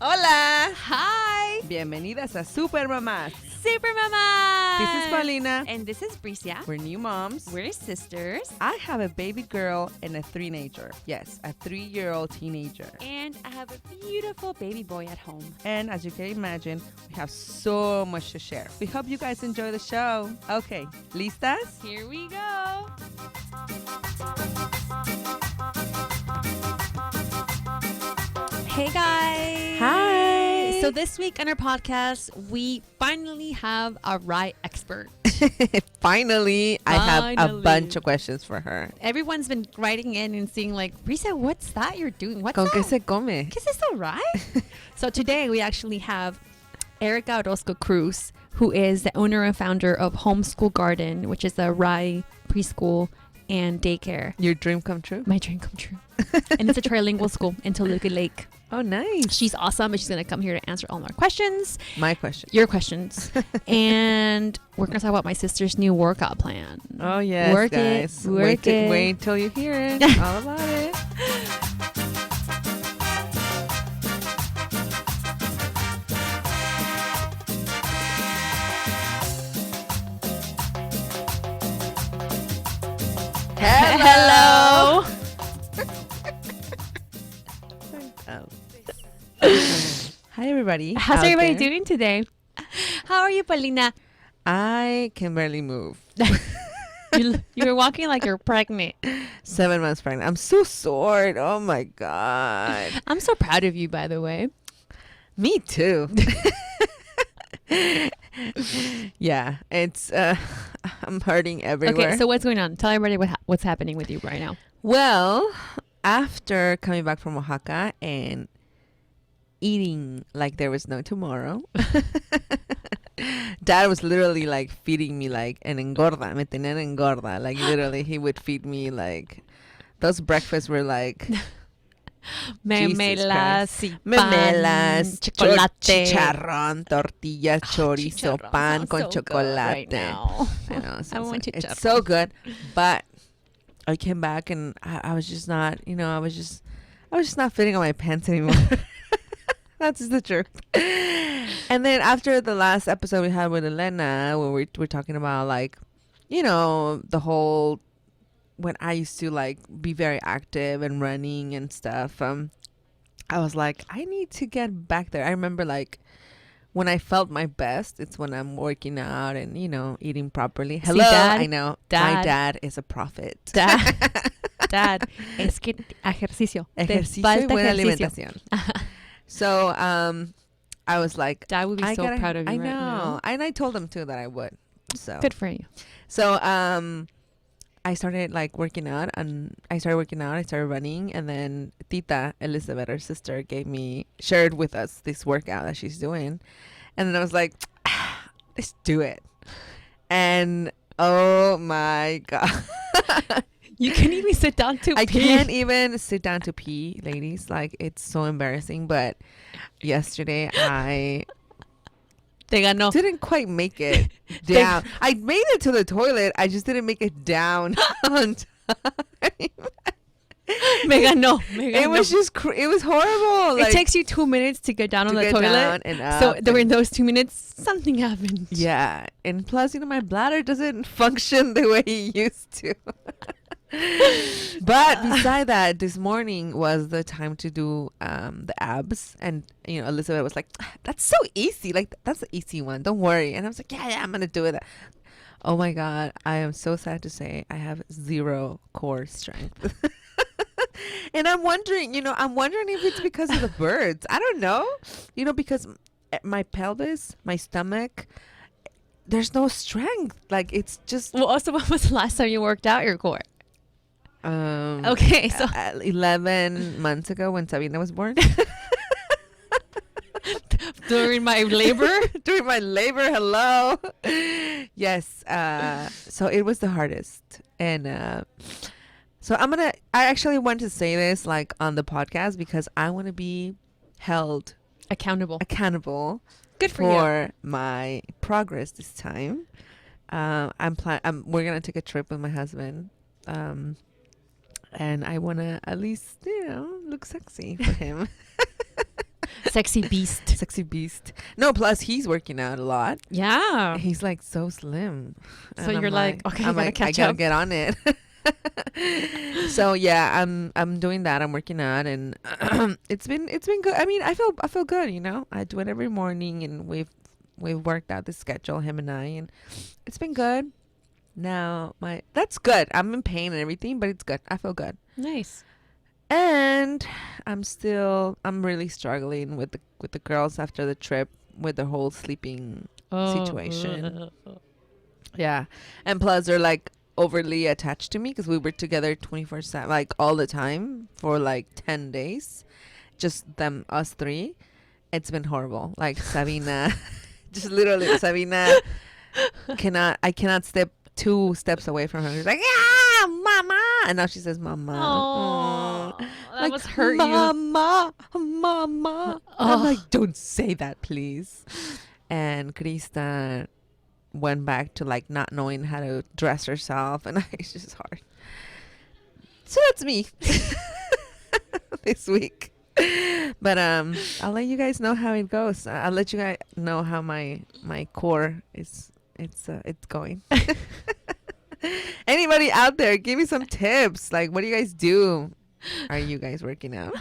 Hola. Hi. Bienvenidas a Super Mamás. Super Mamás. This is Paulina. And this is Bricia. We're new moms. We're sisters. I have a baby girl and a teenager. Yes, a 3-year-old teenager. And I have a beautiful baby boy at home. And as you can imagine, we have so much to share. We hope you guys enjoy the show. Okay, ¿listas? Here we go. Hey guys. Hi. So this week on our podcast, we finally have a RIE expert. Finally, I have a bunch of questions for her. Everyone's been writing in and saying like, Risa, what's that you're doing? What's ¿Con that? qué se come? ¿Qué es eso, RIE? So today we actually have Erika Orosco Cruz, who is the owner and founder of Homeschool Garden, which is a RIE preschool and daycare. Your dream come true? My dream come true. And it's a trilingual school in Toluca Lake. Oh, nice. She's awesome, and she's going to come here to answer all our questions. My question. Your questions. And we're going to talk about my sister's new workout plan. Oh, yes, Work guys. it. Work it. Wait till you hear it. All about it. Hello. Hi, everybody. How's out everybody there. doing today? How are you, Paulina? I can barely move. You were walking like you're pregnant. 7 months pregnant. I'm so sore. Oh, my God. I'm so proud of you, by the way. Me too. Yeah, it's I'm hurting everywhere. Okay, so what's going on? Tell everybody what's happening with you right now. Well, after coming back from Oaxaca and eating like there was no tomorrow, Dad was literally like feeding me like an engorda, me tenían engorda. Like literally, he would feed me like those breakfasts were like Memelas, y memelas, pan, chocolate, chicharrón, tortilla, chorizo, chicharrón pan sounds con so good chocolate. right now. I know, I want it's chicharrón. so good, but I came back and I was just not, I was just not fitting on my pants anymore. That's just the truth. And then after the last episode we had with Elena, where we're talking about like, the whole when I used to like be very active and running and stuff, I was like, I need to get back there. I remember like when I felt my best, it's when I'm working out and, eating properly. Hello, Dad, I know. Dad. My dad is a prophet. Dad, es que ejercicio. Ejercicio y buena alimentación. So, I was like, Dad would be so proud of you I right know. now. And I told him too that I would. So Good for you. So, I started like working out and I started running, and then Tita Elizabeth, her sister, shared with us this workout that she's doing. And then I was like, let's do it. And oh my God. You can't even sit down to pee. I can't even sit down to pee, ladies. Like, it's so embarrassing. But yesterday I didn't quite make it down. I made it to the toilet. I just didn't make it down on time. Me ganó. It was just, it was horrible. It takes you 2 minutes to get down on the toilet. And up, so during those 2 minutes, something happened. Yeah. And plus, my bladder doesn't function the way it used to. But beside that, this morning was the time to do the abs, and Elizabeth was like, that's so easy, like that's the easy one, don't worry. And I was like, yeah, I'm gonna do it. Oh my God, I am so sad to say I have 0 core strength. And I'm wondering if it's because of the birds. I don't know, because my pelvis, my stomach, there's no strength. Like, it's just. Well, also, when was the last time you worked out your core? Okay, so 11 months ago when Sabina was born. During my labor? During my labor, hello. Yes, so it was the hardest. And so I actually want to say this like on the podcast because I want to be held accountable. Good for my progress this time. We're gonna take a trip with my husband, and I want to at least look sexy for him. Sexy beast. Sexy beast. No, plus he's working out a lot. Yeah. He's like so slim. So And you're I'm like, okay, I'm I gotta like, catch I gotta up. get on it. So yeah, I'm doing that. I'm working out, and it's been good. I mean, I feel good. You know, I do it every morning, and we've worked out the schedule, him and I, and it's been good. Now that's good. I'm in pain and everything, but it's good. I feel good. Nice. And I'm really struggling with the girls after the trip with the whole sleeping situation. Yeah. And plus they're like overly attached to me because we were together 24/7, like all the time for like 10 days. Just us three. It's been horrible. Like Sabina, just literally Sabina I cannot step 2 steps away from her. She's like, yeah, mama. And now she says, mama. Oh, that like, must hurt mama, you. Mama. Oh. I'm like, don't say that, please. And Krista went back to like not knowing how to dress herself. And it's just hard. So that's me this week. But I'll let you guys know how it goes. I'll let you guys know how my core is. It's going. Anybody out there, give me some tips. Like, what do you guys do? Are you guys working out?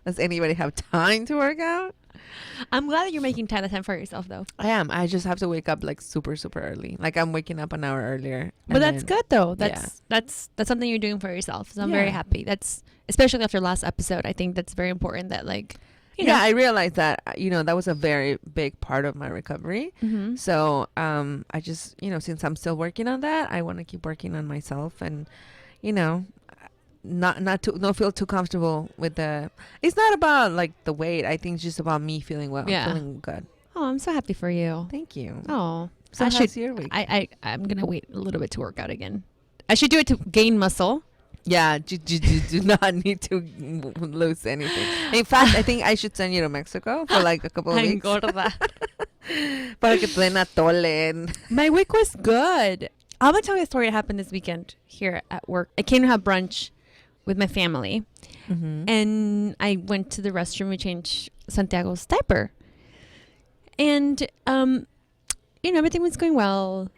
Does anybody have time to work out? I'm glad that you're making time for yourself, though. I am. I just have to wake up like super, super early. Like I'm waking up an hour earlier. But that's good, though. That's something you're doing for yourself. So I'm very happy. That's especially after last episode. I think that's very important. That like, you know. I realized that that was a very big part of my recovery. Mm-hmm. So I just since I'm still working on that, I want to keep working on myself and not feel too comfortable with it's not about like the weight. I think it's just about me feeling well, feeling good. Oh, I'm so happy for you. Thank you. Oh, so how's your week? I'm gonna wait a little bit to work out again. I should do it to gain muscle. Yeah, you do not need to lose anything. In fact, I think I should send you to Mexico for like a couple of weeks. Para que te den atole. My week was good. I'm gonna tell you a story that happened this weekend here at work. I came to have brunch with my family, and I went to the restroom to change Santiago's diaper, and everything was going well.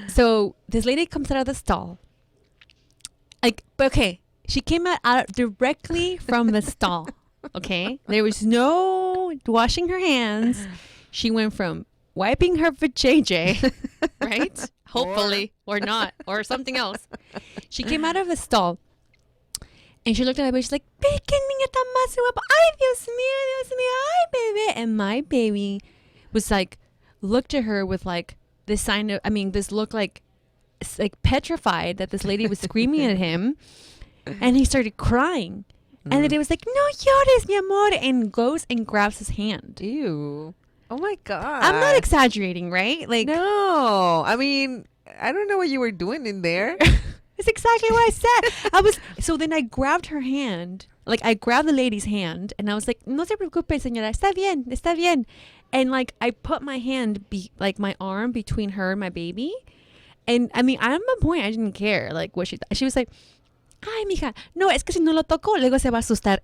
So this lady comes out of the stall. She came out directly from the stall. Okay, there was no washing her hands. She went from wiping her vajayjay, right? Hopefully, or not, or something else. She came out of the stall, and she looked at my baby. She's like, "Pequeña está más guapa. Ay, Dios mío, ay, baby." And my baby was like, looked at her with like this sign of, this look like petrified that this lady was screaming at him, and he started crying. And then it was like, "No llores, mi amor," and goes and grabs his hand. Ew. Oh my God. I'm not exaggerating, right? Like, no. I mean, I don't know what you were doing in there. It's exactly what I said. So then I grabbed her hand. Like, I grabbed the lady's hand, and I was like, "No se preocupe, señora. Está bien. And like, I put my hand, my arm between her and my baby. And I'm a point, I didn't care. Like, what she was like, "Ay, mija, no, es que si no lo toco, luego se va a asustar."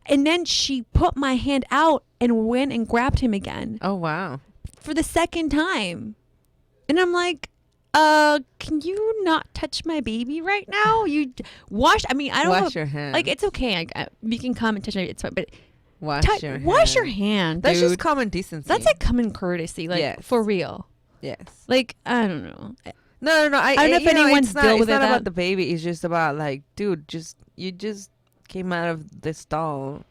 And then she put my hand out and went and grabbed him again. Oh, wow. For the second time. And I'm like, can you not touch my baby right now? You wash. I don't wash your hand. Like, it's okay. You can come and touch it. It's fine. But wash your hand. Wash your hand, That's dude. just common decency. That's like common courtesy. Like, yes. For real. Yes. Like, I don't know. No. I don't know if anyone's dealt with it. It's not that. about the baby. It's just about like, dude, you just came out of the stall.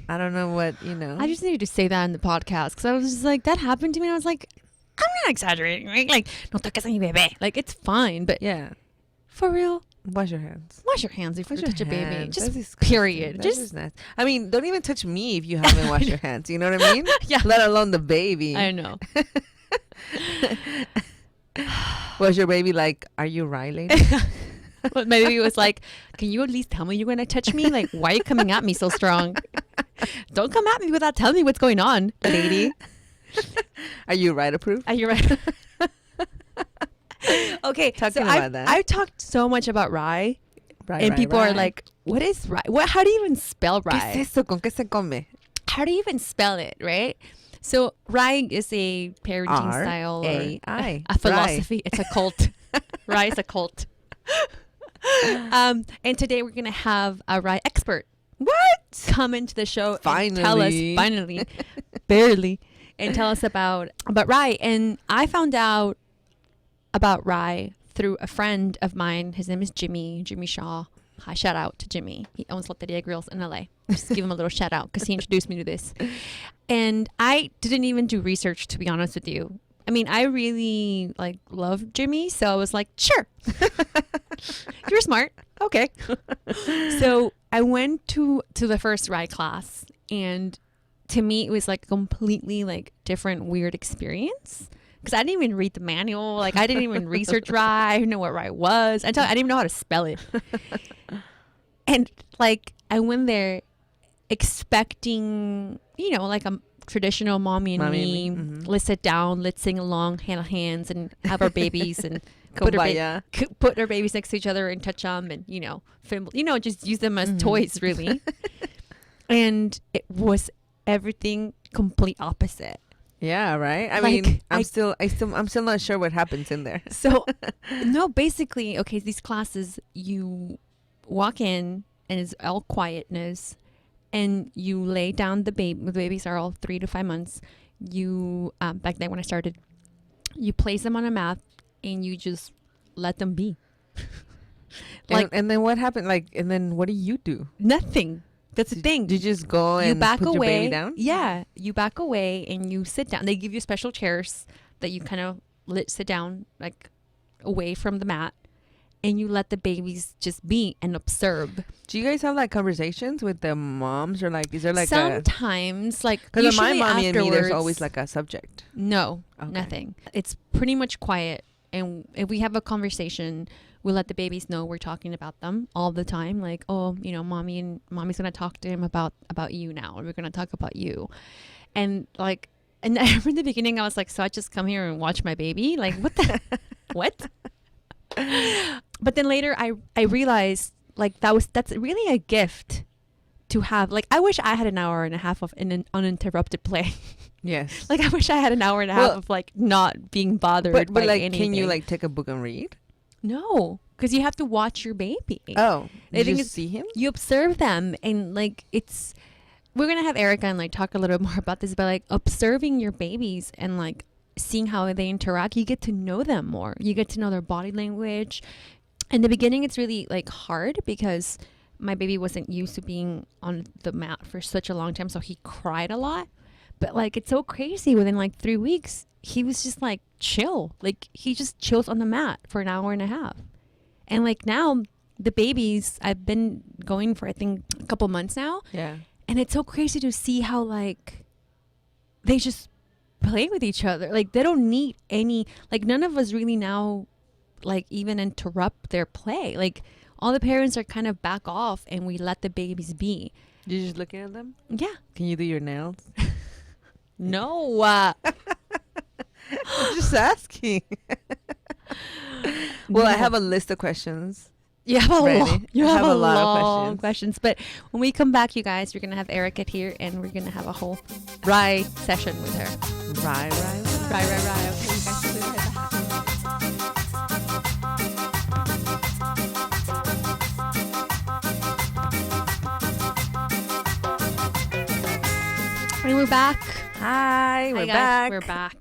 I don't know what, I just needed to say that in the podcast because I was just like, that happened to me. And I was like, I'm not exaggerating, right? Like, no toques a mi bebé. Like, it's fine. But yeah, for real, wash your hands. Wash your hands if you touch a baby. Just period. That's just nasty. Don't even touch me if you haven't washed your hands. You know what I mean? Yeah. Let alone the baby. I know. Was your baby like, "Are you right, lady?" But my baby was like, "Can you at least tell me you're going to touch me? Like, why are you coming at me so strong? Don't come at me without telling me what's going on, lady." Are you right approved? Are you right? Okay. Talking about that. I've talked so much about RIE, and people are like, what is rye? How do you even spell rye? ¿Qué es eso? ¿Con qué se come? How do you even spell it, right? So rye is a parenting style or R-A-I. a philosophy. It's a cult. Rye is a cult. And today we're going to have a rye expert. What? Come into the show Finally. and tell us, barely, and tell us about rye. And I found out about rye through a friend of mine. His name is Jimmy Shaw. Hi, shout out to Jimmy. He owns Loteria Grills in LA. Just give him a little shout out because he introduced me to this. And I didn't even do research, to be honest with you. I mean, I really love Jimmy, so I was like, sure. You're smart. Okay. So I went to the first rye class, and to me it was like a completely different weird experience. Because I didn't even read the manual. I didn't even research rye. I didn't know what rye was. I didn't even know how to spell it. And I went there expecting, a traditional mommy and me. Mm-hmm. Let's sit down, let's sing along, hand in hands, and have our babies and put our babies next to each other and touch them and, just use them as toys, really. And it was everything complete opposite. Yeah, right. I mean, I'm still not sure what happens in there. So, no, basically, okay, these classes, you walk in and it's all quietness, and you lay down the baby. The babies are all 3 to 5 months. You back then when I started, you place them on a mat and you just let them be. And then what happened? And then what do you do? Nothing. That's the thing. You just go and put your baby down? Yeah. You back away and you sit down. They give you special chairs that you kind of sit down away from the mat, and you let the babies just be and observe. Do you guys have conversations with the moms, or is there sometimes because my mommy and me there's always a subject? No, okay. Nothing. It's pretty much quiet, and if we have a conversation, we let the babies know we're talking about them all the time. Mommy's gonna talk to him about you now, or we're gonna talk about you, and and I remember in the beginning I was like, so I just come here and watch my baby? What the what? But then later I realized that's really a gift to have. I wish I had an hour and a half of an uninterrupted play. Yes. I wish I had an hour and a half of not being bothered by anything. Can you take a book and read? No, because you have to watch your baby. Oh, you see him? You observe them, and we're gonna have Erika and talk a little more about this, but observing your babies and seeing how they interact, you get to know them more. You get to know their body language. In the beginning, it's really hard because my baby wasn't used to being on the mat for such a long time, so he cried a lot. But it's so crazy. Within 3 weeks, he was just chill. He just chills on the mat for an hour and a half. And now the babies, I've been going for I think a couple months now. Yeah. And it's so crazy to see how they just play with each other. They don't need any, none of us really now even interrupt their play. All the parents are kind of back off and we let the babies be. You're just looking at them? Yeah. Can you do your nails? No. I'm just asking. Well, I have a list of questions. You have a lot of questions. But when we come back, you guys, we're going to have Erika here, and we're going to have a whole rye session with her. Rye. Okay, you guys will be right back. And we're back. Hi, we're guys. back. We're back.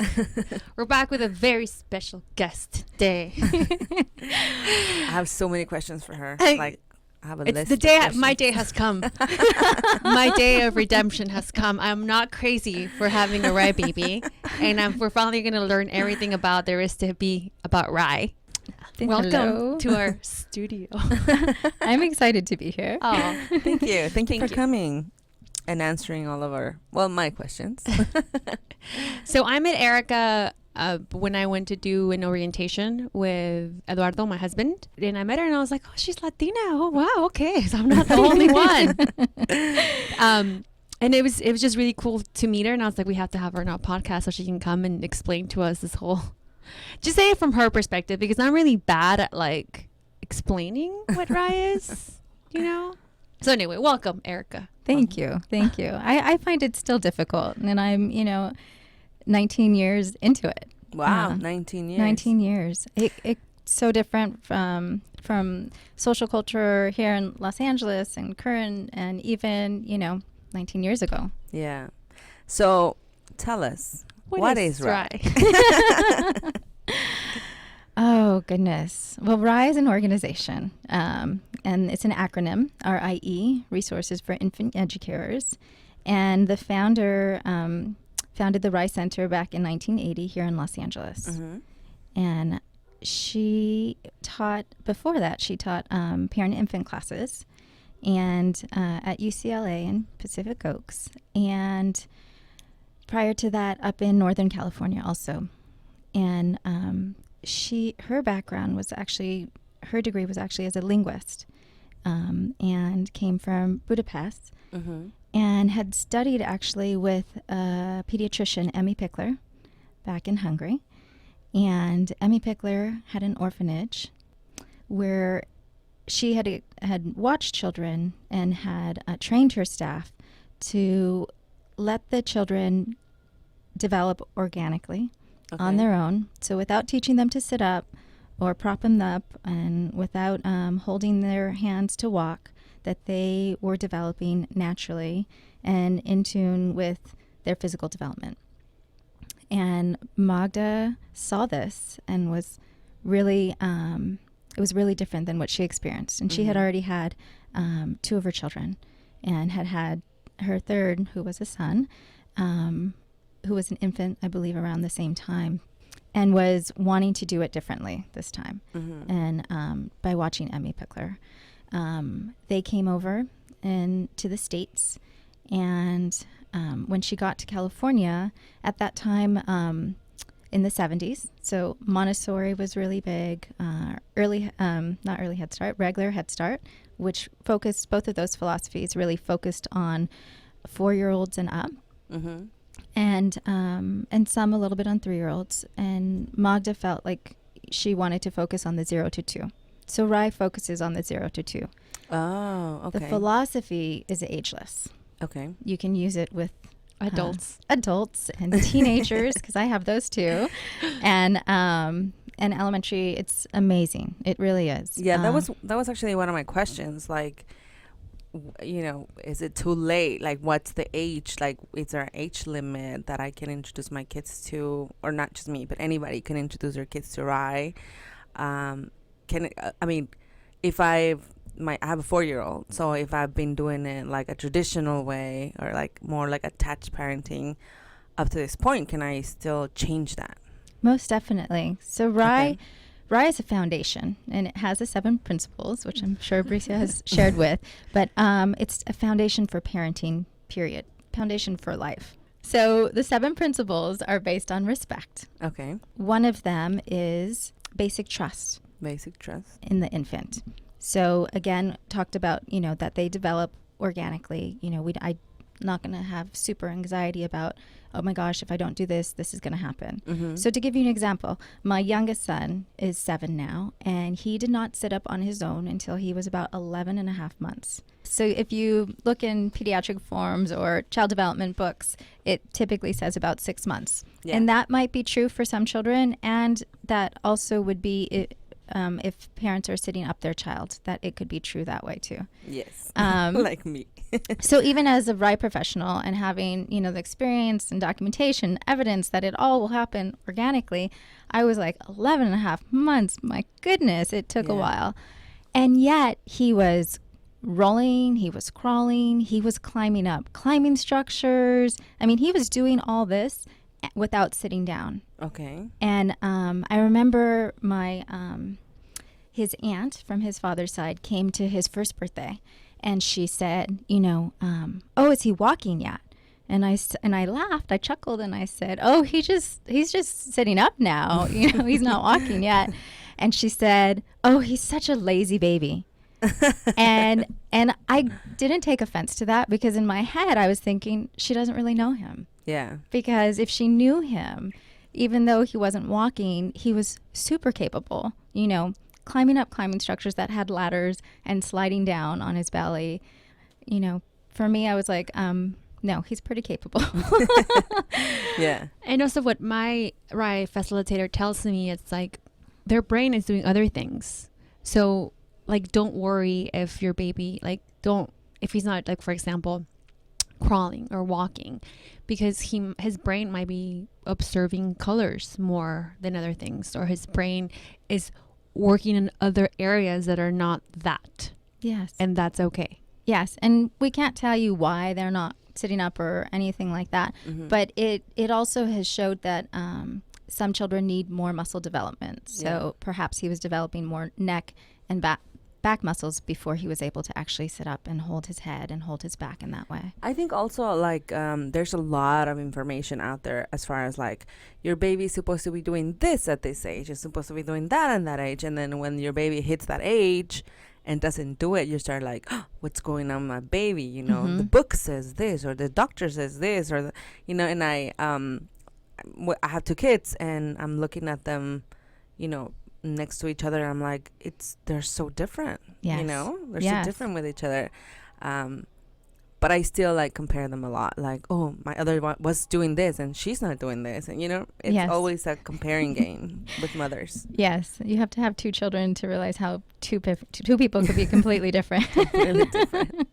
We're back with a very special guest today. I have so many questions for her. I have a list. The day my day has come. My day of redemption has come. I'm not crazy for having a rye baby, and we're finally going to learn everything about there is to be about rye. Welcome to our studio. I'm excited to be here. Oh, thank you. Thank you for coming and answering all of my questions. So I met Erika when I went to do an orientation with Eduardo, my husband, and I met her and I was like, oh, she's Latina. Oh, wow. Okay. So I'm not the only one. And it was just really cool to meet her. And I was like, we have to have her on our podcast so she can come and explain to us this whole, just say it from her perspective, because I'm really bad at explaining what RIE is, you know? So anyway, welcome, Erika. Thank you. I find it still difficult, and I'm 19 years into it. Wow, 19 years. 19 years. It's so different from social culture here in Los Angeles and current, and even 19 years ago. Yeah. So tell us, what is RIE? Oh, goodness. Well, RIE is an organization, and it's an acronym, RIE, Resources for Infant Educators. And the founder founded the RIE Center back in 1980 here in Los Angeles. Mm-hmm. And before that, she taught parent-infant classes and at UCLA in Pacific Oaks. And prior to that, up in Northern California also. And her background was actually, her degree was actually as a linguist, and came from Budapest, Mm-hmm. and had studied actually with a pediatrician, Emmy Pickler, back in Hungary. And Emmy Pickler had an orphanage where she had watched children and had trained her staff to let the children develop organically. Okay. On their own, so without teaching them to sit up or prop them up, and without holding their hands to walk, that they were developing naturally and in tune with their physical development. And Magda saw this and was really, it was really different than what she experienced. And she had already had 2 of her children, and had her third, who was a son, who was an infant, I believe, around the same time, and was wanting to do it differently this time. Mm-hmm. And by watching Emmy Pickler, they came over to the States. And when she got to California, at that time in the 70s, so Montessori was really big, regular Head Start, which focused, both of those philosophies really focused on 4-year-olds and up. Mm-hmm. And some a little bit on 3-year-olds. And Magda felt like she wanted to focus on the 0 to 2. So RIE focuses on the 0 to 2. Oh, okay. The philosophy is ageless. Okay. You can use it with Adults. adults and teenagers, because I have those too, and elementary. It's amazing. It really is. Yeah, that was actually one of my questions. Like, is it too late? Like, what's the age? Like, is there an age limit that I can introduce my kids to, or not just me, but anybody can introduce their kids to RIE? If I have a 4-year-old, so if I've been doing it like a traditional way, or like more like attached parenting up to this point, can I still change that? Most definitely. So RIE is a foundation, and it has the 7 principles, which I'm sure Bricia has shared with, but it's a foundation for parenting, period. Foundation for life. So the 7 principles are based on respect. Okay. One of them is basic trust. Basic trust. In the infant. So again, talked about, that they develop organically. I'm not going to have super anxiety about, oh my gosh, if I don't do this, this is going to happen. Mm-hmm. So to give you an example, my youngest son is 7 now, and he did not sit up on his own until he was about 11 and a half months. So if you look in pediatric forms or child development books, it typically says about 6 months. Yeah. And that might be true for some children, and that also would be if parents are sitting up their child, that it could be true that way too. Yes, like me. So even as a RIE professional and having, the experience and documentation, evidence that it all will happen organically, I was like 11 and a half months. My goodness, it took a while. And yet he was rolling, he was crawling, he was climbing structures. I mean, he was doing all this without sitting down. Okay. And I remember his aunt from his father's side came to his first birthday, and she said, oh, is he walking yet? And I laughed, I chuckled, and I said, oh, he's just sitting up now. He's not walking yet. And she said, oh, he's such a lazy baby. and I didn't take offense to that, because in my head I was thinking, she doesn't really know him. Yeah. Because if she knew him, even though he wasn't walking, he was super capable, climbing up climbing structures that had ladders and sliding down on his belly. You know, for me, I was like, no, he's pretty capable. Yeah. And also what my RIE facilitator tells me, it's like their brain is doing other things. So like, don't worry if your baby, like, if he's not, like, for example, crawling or walking, because his brain might be observing colors more than other things, or his brain is working in other areas that are not that. Yes. And that's okay. Yes. And we can't tell you why they're not sitting up or anything like that. Mm-hmm. But it also has showed that some children need more muscle development. So perhaps he was developing more neck and back muscles before he was able to actually sit up and hold his head and hold his back in that way. I think also, like, there's a lot of information out there as far as, like, your baby's supposed to be doing this at this age, it's supposed to be doing that at that age, and then when your baby hits that age and doesn't do it, you start like, oh, what's going on with my baby? You know, the book says this, or the doctor says this, or and I have 2 kids, and I'm looking at them, next to each other. I'm like, they're so different. Yes. They're so different with each other. But I still, like, compare them a lot. Like, oh, my other one was doing this and she's not doing this. And, it's always a comparing game with mothers. Yes. You have to have 2 children to realize how two people could be completely different. Completely different.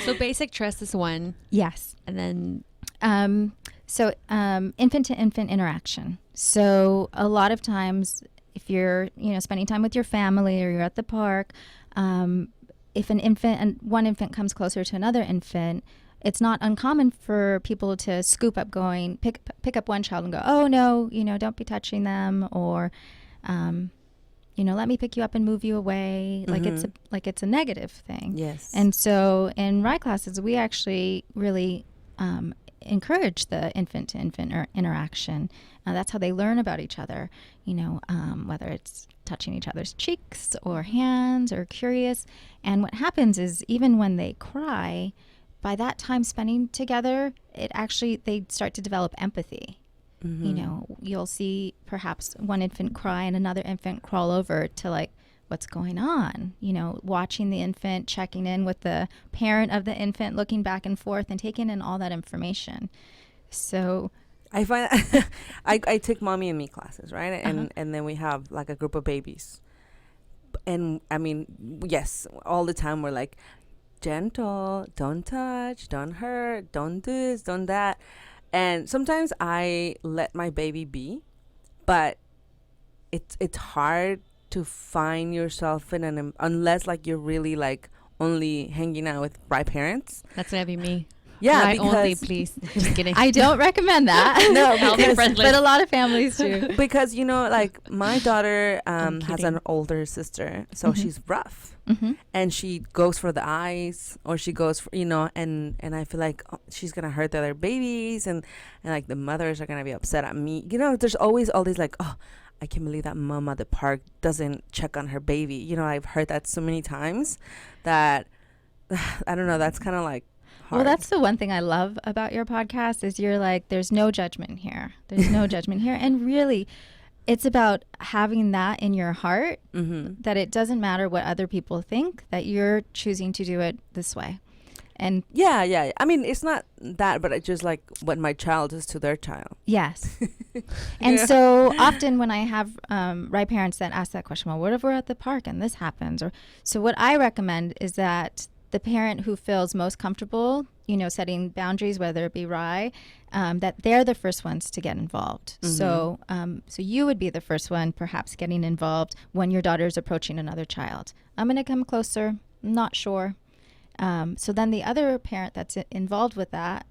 So basic trust is one. Yes. And then infant to infant interaction. So a lot of times, if you're, spending time with your family or you're at the park, if one infant comes closer to another infant, it's not uncommon for people to scoop up, pick up one child and go, oh no, don't be touching them, or, let me pick you up and move you away. Mm-hmm. Like it's a negative thing. Yes. And so in RIE classes, we actually really encourage the infant to infant interaction. That's how they learn about each other, whether it's touching each other's cheeks or hands or curious. And what happens is, even when they cry, by that time spending together, they start to develop empathy. Mm-hmm. You'll see perhaps one infant cry and another infant crawl over to, like, what's going on, watching the infant, checking in with the parent of the infant, looking back and forth and taking in all that information. So I find I take mommy and me classes, right? And then we have, like, a group of babies. And I mean, yes, all the time we're like, gentle, don't touch, don't hurt, don't do this, don't that. And sometimes I let my baby be, but it's hard to find yourself in unless, like, you're really, like, only hanging out with RIE parents. That's gonna be me. Yeah, RIE only, please. Just kidding. I don't recommend that. No, but a lot of families do. Because, like, my daughter has an older sister, so she's rough. Mm-hmm. And she goes for the eyes, or she goes for, and I feel like she's going to hurt the other babies, and, like, the mothers are going to be upset at me. There's always all these, like, oh, I can't believe that mom at the park doesn't check on her baby. I've heard that so many times that, I don't know, that's kind of, like, hard. Well, that's the one thing I love about your podcast is you're like, there's no judgment here. There's no judgment here. And really, it's about having that in your heart, that it doesn't matter what other people think, that you're choosing to do it this way. And yeah. I mean, it's not that, but it's just like what my child is to their child. Yes. And so often when I have RIE parents that ask that question, well, what if we're at the park and this happens? So what I recommend is that the parent who feels most comfortable, setting boundaries, whether it be RIE, that they're the first ones to get involved. So you would be the first one perhaps getting involved when your daughter is approaching another child. I'm going to come closer. I'm not sure. So then the other parent that's involved with that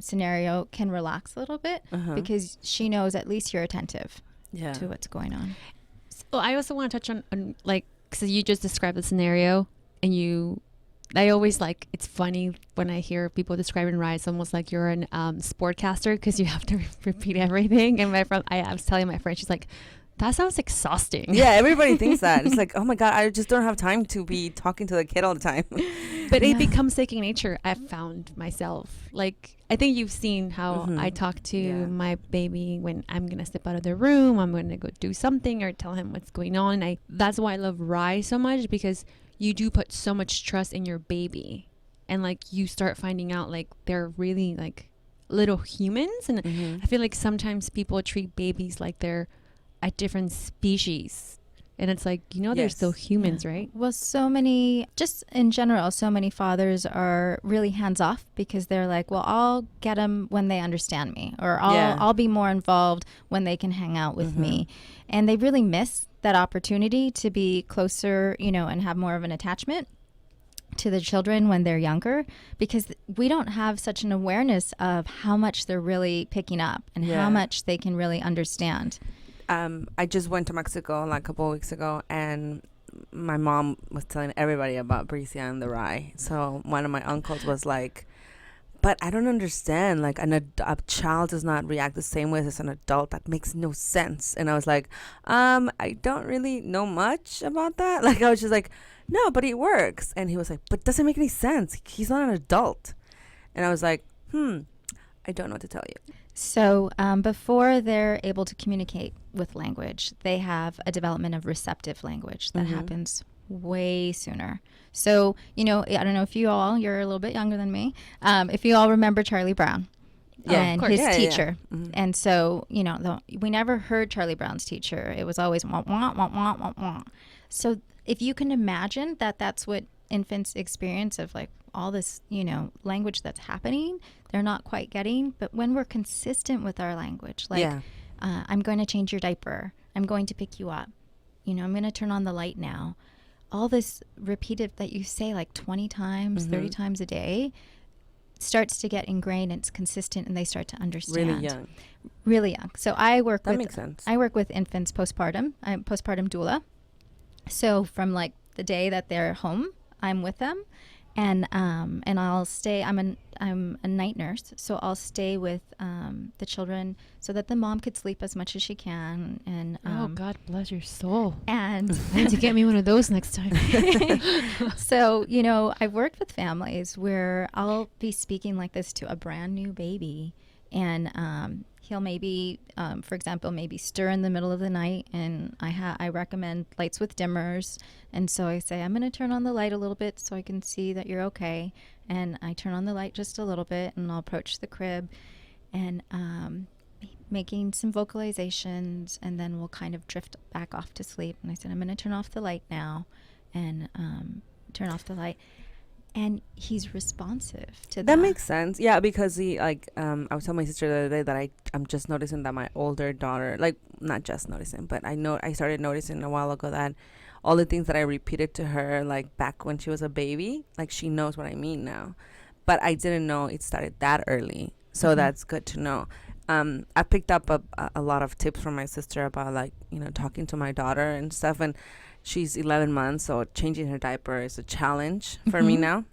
scenario can relax a little bit because she knows at least you're attentive to what's going on. So I also want to touch on like, because you just described the scenario, and I always, like, it's funny when I hear people describing RIE. It's almost like you're an sportcaster, because you have to repeat everything. And I was telling my friend, she's like, That sounds exhausting. Yeah, everybody thinks that. It's like, oh my God, I just don't have time to be talking to the kid all the time. But it becomes second nature. I've found myself. Like, I think you've seen how I talk to my baby when I'm going to step out of the room. I'm going to go do something or tell him what's going on. That's why I love RIE so much, because you do put so much trust in your baby. And like, you start finding out like they're really like little humans. And I feel like sometimes people treat babies like they're a different species. And it's like, they're still humans, right? Well, so many, just in general, so many fathers are really hands off because they're like, well, I'll get them when they understand me, or I'll be more involved when they can hang out with me. And they really miss that opportunity to be closer, and have more of an attachment to the children when they're younger, because we don't have such an awareness of how much they're really picking up and how much they can really understand. I just went to Mexico like a couple of weeks ago, and my mom was telling everybody about Bricia and the RIE. So one of my uncles was like, but I don't understand. Like, a child does not react the same way as an adult. That makes no sense. And I was like, I don't really know much about that. Like, I was just like, no, but it works. And he was like, but it doesn't make any sense. He's not an adult. And I was like, I don't know what to tell you. So before they're able to communicate with language, they have a development of receptive language that happens way sooner. So, I don't know if you're a little bit younger than me, if you all remember Charlie Brown and his teacher. Yeah. And so, we never heard Charlie Brown's teacher. It was always wah, wah, wah, wah, wah, wah. So if you can imagine that that's what infants experience of like all this, language that's happening, they're not quite getting. But when we're consistent with our language, like, I'm going to change your diaper, I'm going to pick you up, I'm going to turn on the light now. All this repeated that you say like 20 times, 30 times a day starts to get ingrained, and it's consistent, and they start to understand. Really young. So I work makes sense. I work with infants postpartum. I'm postpartum doula. So from like the day that they're home, I'm with them. And I'll stay. I'm a night nurse, so I'll stay with the children so that the mom could sleep as much as she can. And oh, God bless your soul. And I need to get me one of those next time. So I've worked with families where I'll be speaking like this to a brand new baby, and he'll maybe, for example, maybe stir in the middle of the night, and I recommend lights with dimmers. And so I say, I'm going to turn on the light a little bit so I can see that you're okay. And I turn on the light just a little bit, and I'll approach the crib and making some vocalizations, and then we'll kind of drift back off to sleep. And I said, I'm going to turn off the light now, and turn off the light. And he's responsive to that. That makes sense. Yeah, because I was telling my sister the other day that I'm just noticing that my older daughter, like, not just noticing, but I started noticing a while ago that all the things that I repeated to her, like back when she was a baby, like she knows what I mean now. But I didn't know it started that early. So that's good to know. I picked up a lot of tips from my sister about like, talking to my daughter and stuff. And she's 11 months, so changing her diaper is a challenge for me now.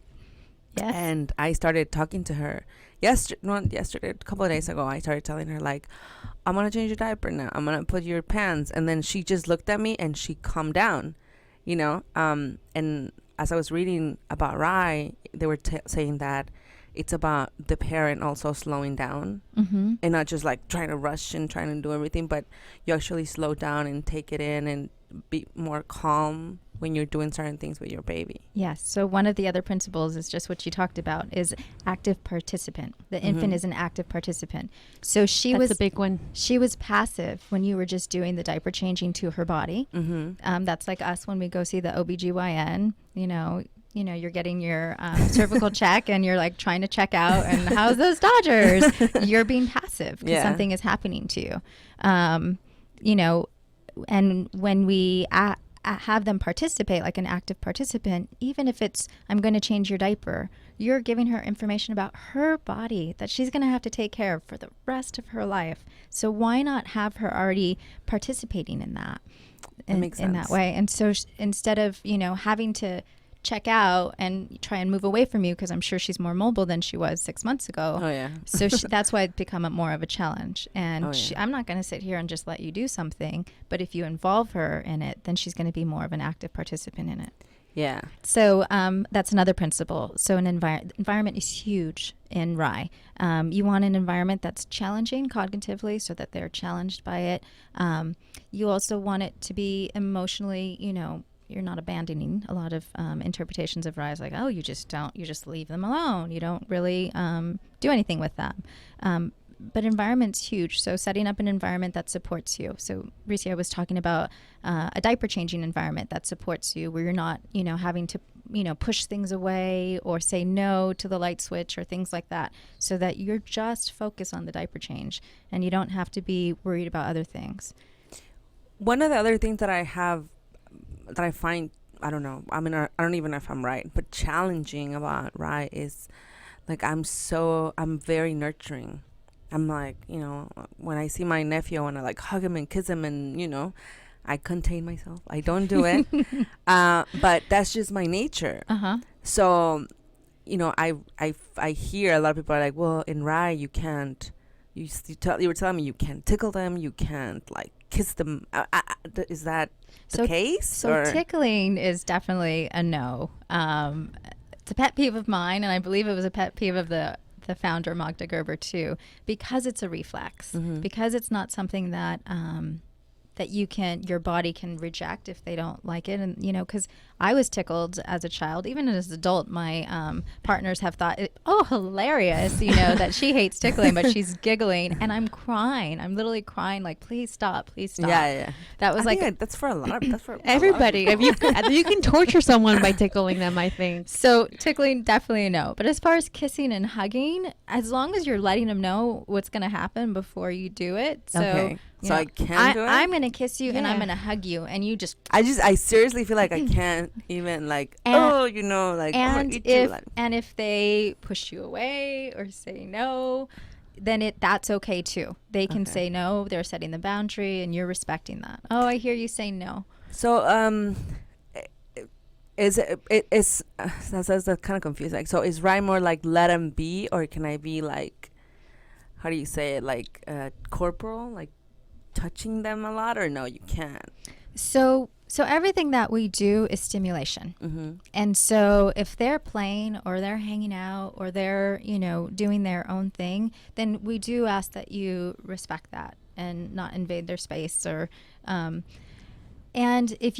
Yes. And I started talking to her yesterday, a couple of days ago. I started telling her like, I'm going to change your diaper now. I'm going to put your pants. And then she just looked at me and she calmed down, and as I was reading about RIE, they were saying that it's about the parent also slowing down and not just like trying to rush and trying to do everything, but you actually slow down and take it in and be more calm when you're doing certain things with your baby. Yes. So one of the other principles is just what you talked about, is active participant. The infant is an active participant. So that's a big one. She was passive when you were just doing the diaper changing to her body. That's like us when we go see the OBGYN, you're getting your cervical check, and you're like trying to check out, and how's those Dodgers? You're being passive because something is happening to you. And when we have them participate like an active participant, even if it's, I'm going to change your diaper, you're giving her information about her body that she's going to have to take care of for the rest of her life. So why not have her already participating in that, That makes sense. in that way? And so instead of, having to check out and try and move away from you, because I'm sure she's more mobile than she was 6 months ago. Oh, yeah. So that's why it's become more of a challenge. And yeah. I'm not going to sit here and just let you do something, but if you involve her in it, then she's going to be more of an active participant in it. Yeah. So that's another principle. So an environment is huge in RIE. You want an environment that's challenging cognitively so that they're challenged by it. You also want it to be emotionally, you're not abandoning. A lot of interpretations of RIE is like, oh, you just leave them alone. You don't really do anything with them. But environment's huge. So setting up an environment that supports you. So Bricia was talking about a diaper changing environment that supports you, where you're not, having to, push things away or say no to the light switch or things like that, so that you're just focused on the diaper change and you don't have to be worried about other things. One of the other things that I find, I don't know, I mean, I don't even know if I'm right, but challenging about RIE is like, I'm very nurturing. I'm like, when I see my nephew, I want to like hug him and kiss him, and, I contain myself. I don't do it. But that's just my nature. Uh-huh. So, I hear a lot of people are like, well, in RIE, you can't, you were telling me you can't tickle them. You can't like kiss them. Is that the case? So tickling is definitely a no. It's a pet peeve of mine, and I believe it was a pet peeve of the founder, Magda Gerber, too, because it's a reflex, because it's not something that that your body can reject if they don't like it. And, because I was tickled as a child, even as an adult, my partners have thought, oh, hilarious, that she hates tickling, but she's giggling, and I'm crying. I'm literally crying, like, please stop. Yeah. That was that's for a lot of, that's for everybody. If you can torture someone by tickling them, I think. So tickling, definitely a no. But as far as kissing and hugging, as long as you're letting them know what's going to happen before you do it. So, okay. So I can do it? I'm going to kiss you and I'm going to hug you, and you just... I seriously feel like I can't even like, and if they push you away or say no, then that's okay too. They can say no, they're setting the boundary, and you're respecting that. Oh, I hear you say no. So that's kind of confusing. Like, so is RIE more like let them be, or can I be like, how do you say it, like corporal, like touching them a lot, or no, you can't? So everything that we do is stimulation. And so if they're playing or they're hanging out or they're, doing their own thing, then we do ask that you respect that and not invade their space. Or and if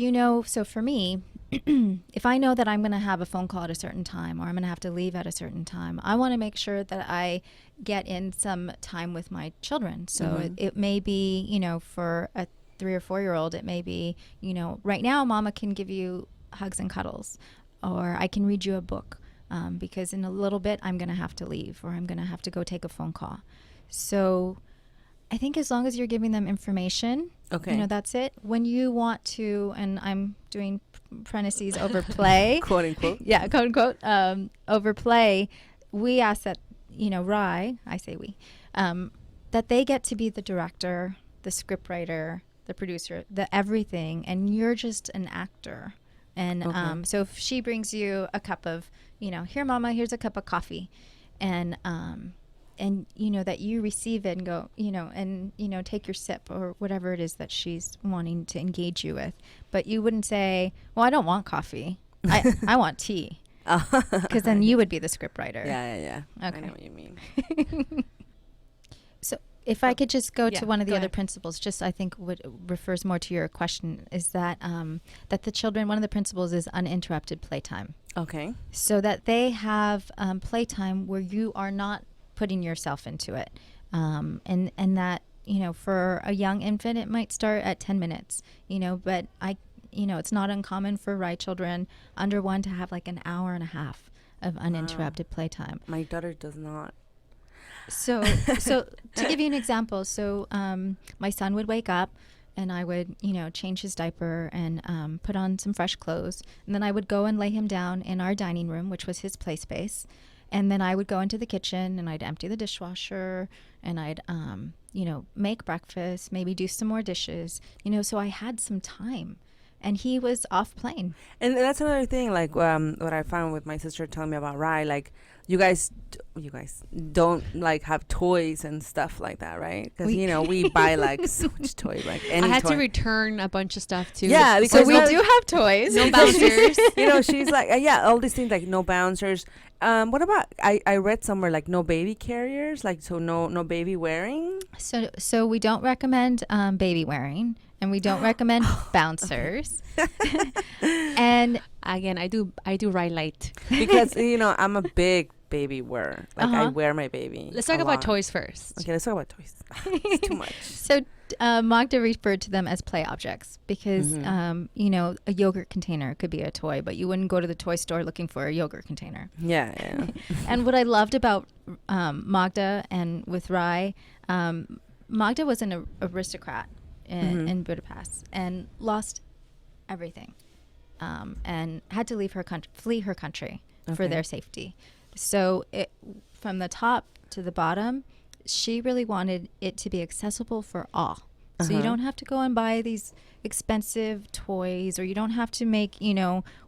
so for me, if I know that I'm going to have a phone call at a certain time, or I'm going to have to leave at a certain time, I want to make sure that I get in some time with my children. So it may be, for a 3 or 4 year old, it may be, right now mama can give you hugs and cuddles, or I can read you a book, because in a little bit I'm going to have to leave, or I'm going to have to go take a phone call. So I think as long as you're giving them information, that's it. When you want to, and I'm doing parentheses, overplay, quote unquote. Yeah, quote unquote, overplay, we ask that, RIE, I say we, that they get to be the director, the scriptwriter, the producer, the everything, and you're just an actor. And so if she brings you a cup of, here, mama, here's a cup of coffee, and that you receive it and go, and take your sip or whatever it is that she's wanting to engage you with. But you wouldn't say, well, I don't want coffee. I want tea. Because then you would be the scriptwriter. Yeah. Okay. I know what you mean. So if I could just go to one of the other principles, just I think what refers more to your question, is that that the children, one of the principles is uninterrupted playtime. Okay. So that they have playtime where you are not putting yourself into it. And that, for a young infant, it might start at 10 minutes, but it's not uncommon for RIE children under 1 to have like an hour and a half of uninterrupted playtime. My daughter does not. So to give you an example, my son would wake up and I would, change his diaper and put on some fresh clothes. And then I would go and lay him down in our dining room, which was his play space. And then I would go into the kitchen and I'd empty the dishwasher and I'd, make breakfast, maybe do some more dishes, so I had some time and he was off playing. And that's another thing, like what I found with my sister telling me about RIE, like you guys don't like have toys and stuff like that, right? Because we buy like so much toys, like any I had toy. to return a bunch of stuff too. Yeah, because So we do have toys. No bouncers. She's like, all these things, like no bouncers. What about I read somewhere like no baby carriers, like so no baby wearing. So we don't recommend baby wearing, and we don't recommend bouncers. And Again, I do RIE light. Because I'm a big baby wearer. Like I wear my baby. Let's talk a about lot. toys first. Okay, let's talk about toys. It's too much. So Magda referred to them as play objects because, a yogurt container could be a toy, but you wouldn't go to the toy store looking for a yogurt container. Yeah. And what I loved about Magda and with RIE, Magda was an aristocrat in Budapest and lost everything and had to leave flee her country for their safety. So from the top to the bottom, she really wanted it to be accessible for all. So you don't have to go and buy these expensive toys, or you don't have to make,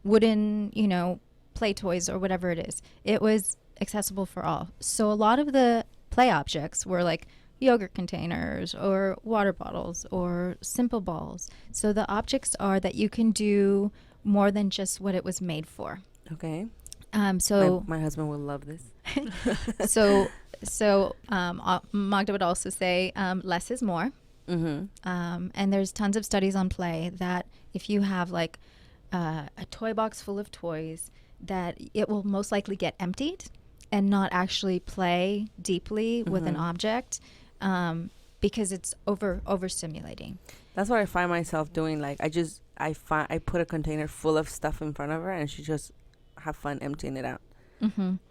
wooden, play toys or whatever it is. It was accessible for all. So a lot of the play objects were like yogurt containers or water bottles or simple balls. So the objects are that you can do more than just what it was made for. Okay. So my husband will love this. So Magda would also say less is more. And there's tons of studies on play that if you have like a toy box full of toys, that it will most likely get emptied and not actually play deeply with an object because it's overstimulating. That's what I find myself doing. Like I put a container full of stuff in front of her, and she just have fun emptying it out.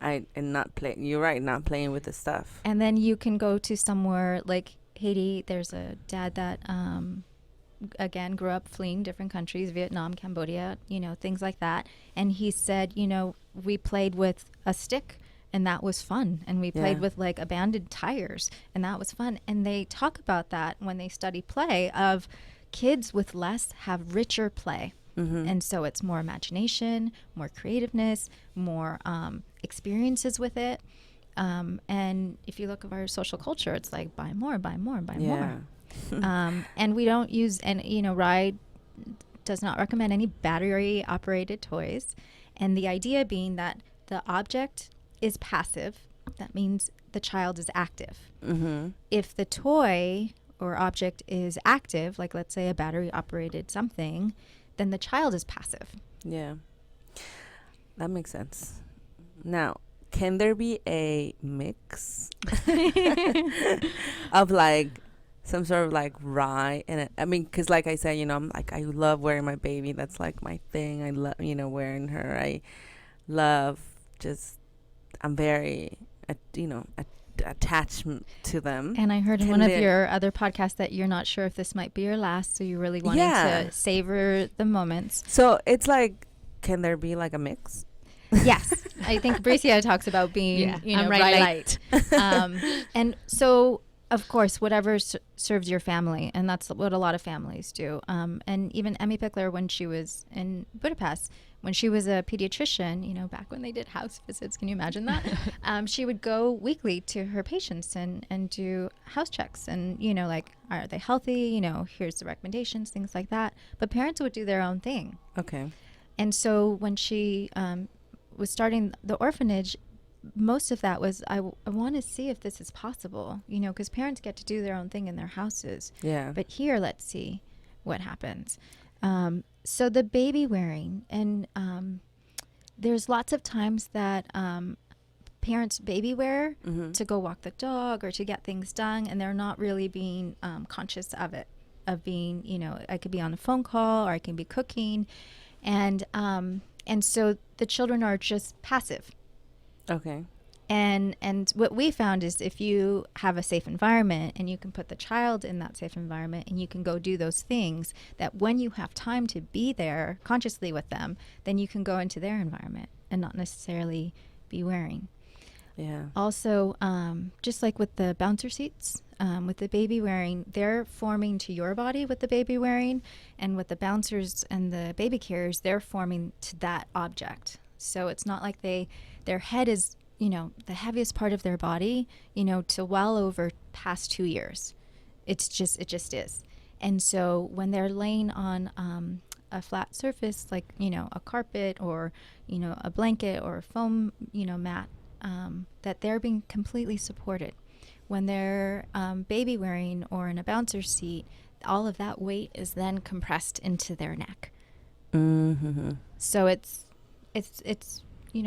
And not play. You're right, not playing with the stuff. And then you can go to somewhere like Haiti. There's a dad that again grew up fleeing different countries, Vietnam, Cambodia, things like that. And he said, we played with a stick, and that was fun. And we played with like abandoned tires, and that was fun. And they talk about that when they study play, of kids with less have richer play. And so it's more imagination, more creativeness, more experiences with it. And if you look at our social culture, it's like buy more, buy more, buy more. And we don't use, and RIE does not recommend any battery operated toys. And the idea being that the object is passive. That means the child is active. If the toy or object is active, like let's say a battery operated something, then the child is passive. Yeah. That makes sense. Now, can there be a mix of like some sort of like RIE and it? I mean, because like I said, I'm like, I love wearing my baby. That's like my thing. I love, wearing her. I love I'm very, attached to them. And I heard in one of your other podcasts that you're not sure if this might be your last, so you really wanted to savor the moments. So it's like, can there be like a mix? Yes. I think Bricia talks about being, I'm right light. And so, of course, whatever serves your family, and that's what a lot of families do. And even Emmy Pickler, when she was in Budapest, when she was a pediatrician, back when they did house visits, can you imagine that? She would go weekly to her patients and do house checks and, like, are they healthy? Here's the recommendations, things like that. But parents would do their own thing. Okay. And so when she was starting the orphanage, most of that was, I want to see if this is possible, because parents get to do their own thing in their houses. Yeah. But here, let's see what happens. So the baby wearing, and there's lots of times that parents baby wear to go walk the dog or to get things done, and they're not really being conscious of it, of being, I could be on a phone call or I can be cooking. And so the children are just passive. Okay. And what we found is if you have a safe environment and you can put the child in that safe environment and you can go do those things, that when you have time to be there consciously with them, then you can go into their environment and not necessarily be wearing. Yeah. Also, just like with the bouncer seats, with the baby wearing, they're forming to your body with the baby wearing, and with the bouncers and the baby carriers, they're forming to that object. So it's not like their head is, the heaviest part of their body, to well over past 2 years. It just is. And so when they're laying on a flat surface, like, a carpet or, a blanket or a foam, mat, that they're being completely supported. When they're baby wearing or in a bouncer seat, all of that weight is then compressed into their neck. Mm-hmm. So it's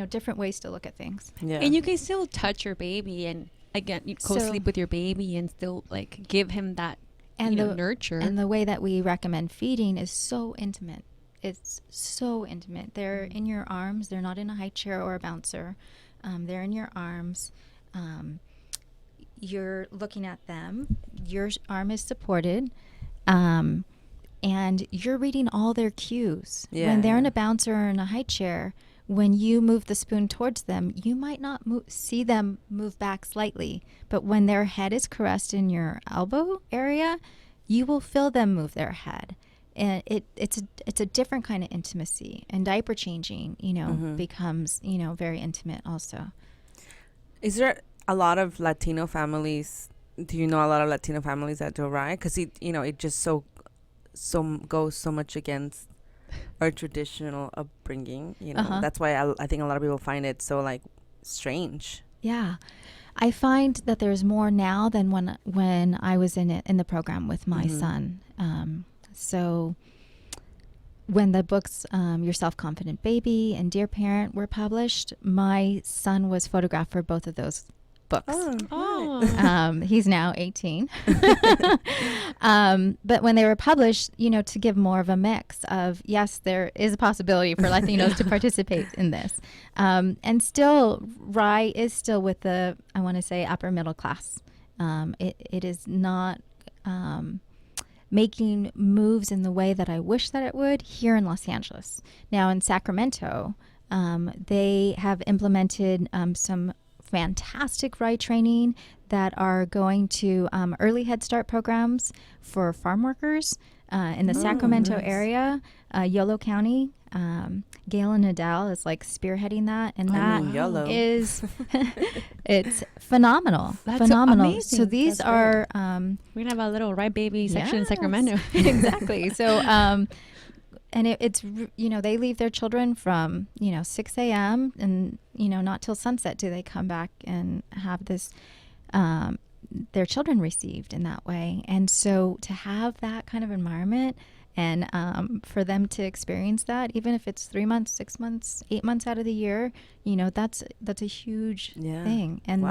different ways to look at things. Yeah. And you can still touch your baby and again you co-sleep with your baby and still like give him that nurture. And the way that we recommend feeding is so intimate. It's so intimate. They're in your arms. They're not in a high chair or a bouncer. They're in your arms. You're looking at them. Your arm is supported. And you're reading all their cues. Yeah, when they're in a bouncer or in a high chair, when you move the spoon towards them, you might not see them move back slightly. But when their head is caressed in your elbow area, you will feel them move their head. And it's a different kind of intimacy. And diaper changing, becomes, very intimate also. Is there a lot of Latino families? Do you know a lot of Latino families that do RIE? Because it just so goes so much against our traditional upbringing. That's why I think a lot of people find it so like strange. Yeah, I find that there's more now than when I was in the program with my son. So when the books Your Self-Confident Baby and Dear Parent were published, my son was photographed for both of those books. He's now 18. But when they were published, to give more of a mix of, yes, there is a possibility for Latinos to participate in this. And still, RIE is still with the, I want to say, upper middle class. It is not making moves in the way that I wish that it would here in Los Angeles. Now in Sacramento, they have implemented some fantastic RIE training that are going to early Head Start programs for farm workers in the Sacramento area, Yolo County. Gail and Adele is like spearheading that, and that is it's phenomenal. That's phenomenal. amazing. So these are we're gonna have a little RIE baby section in Sacramento. Exactly. So and it's they leave their children from 6 a.m. and not till sunset do they come back and have this their children received in that way. And so to have that kind of environment and for them to experience that, even if it's 3 months, 6 months, 8 months out of the year, that's a huge thing. And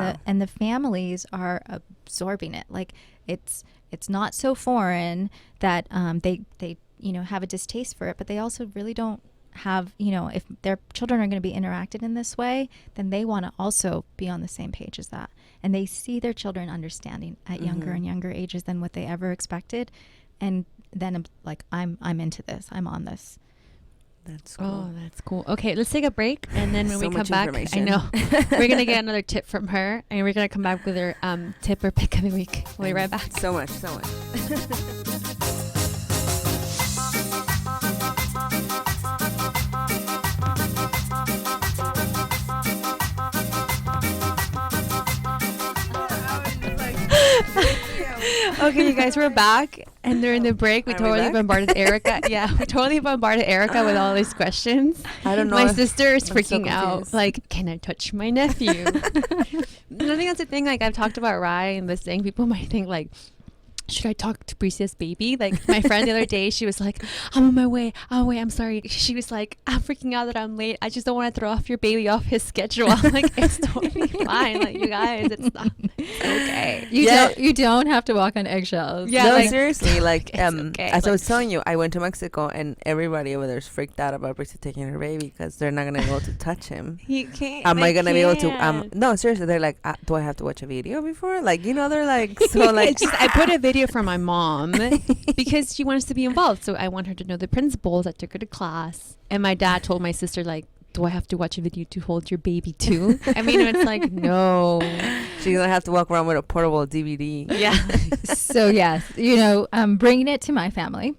the families are absorbing it. Like it's not so foreign that they have a distaste for it, but they also really don't have, if their children are going to be interacted in this way, then they want to also be on the same page as that. And they see their children understanding at younger and younger ages than what they ever expected. And then like, I'm into this. I'm on this. That's cool. Oh, that's cool. Okay, let's take a break, and then when we come back, I know we're gonna get another tip from her, and we're gonna come back with her tip or pick of the week. We'll be right back. So much. Okay, you guys, we're back, and during the break, we totally bombarded Erika. Yeah, we totally bombarded Erika with all these questions. I don't know. My sister is freaking out. Like, can I touch my nephew? I think that's the thing. Like, I've talked about RIE and this thing. People might think like, should I talk to Bricia's baby? Like my friend the other day, she was like, I'm on my way. Oh wait, I'm sorry. She was like, I'm freaking out that I'm late. I just don't want to throw off your baby off his schedule. I'm like, it's totally fine. Like, you guys, it's not okay. You don't have to walk on eggshells. Yeah, no, like, seriously. Like okay. As I was telling you, I went to Mexico and everybody over there is freaked out about Bricia taking her baby because they're not gonna be able to touch him. He can't. Am I gonna be able to? No, seriously. They're like, do I have to watch a video before? Like, they're like, so like. I put a video for my mom because she wants to be involved. So I want her to know the principals. I took her to class, and my dad told my sister like, do I have to watch a video to hold your baby too? I mean, it's like, no. She's gonna have to walk around with a portable DVD. Yeah. So yes, bringing it to my family,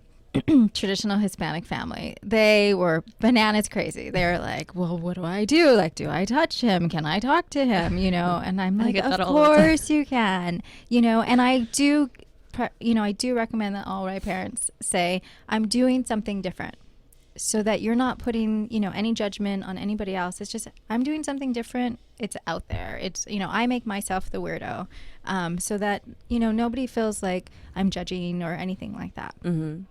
traditional Hispanic family, they were bananas crazy. They were like, well, what do I do? Like, do I touch him? Can I talk to him? And I'm like, of course you can. And I do, I do recommend that all RIE parents say, I'm doing something different, so that you're not putting, any judgment on anybody else. It's just, I'm doing something different. It's out there. It's, I make myself the weirdo, so that, nobody feels like I'm judging or anything like that. Mm-hmm.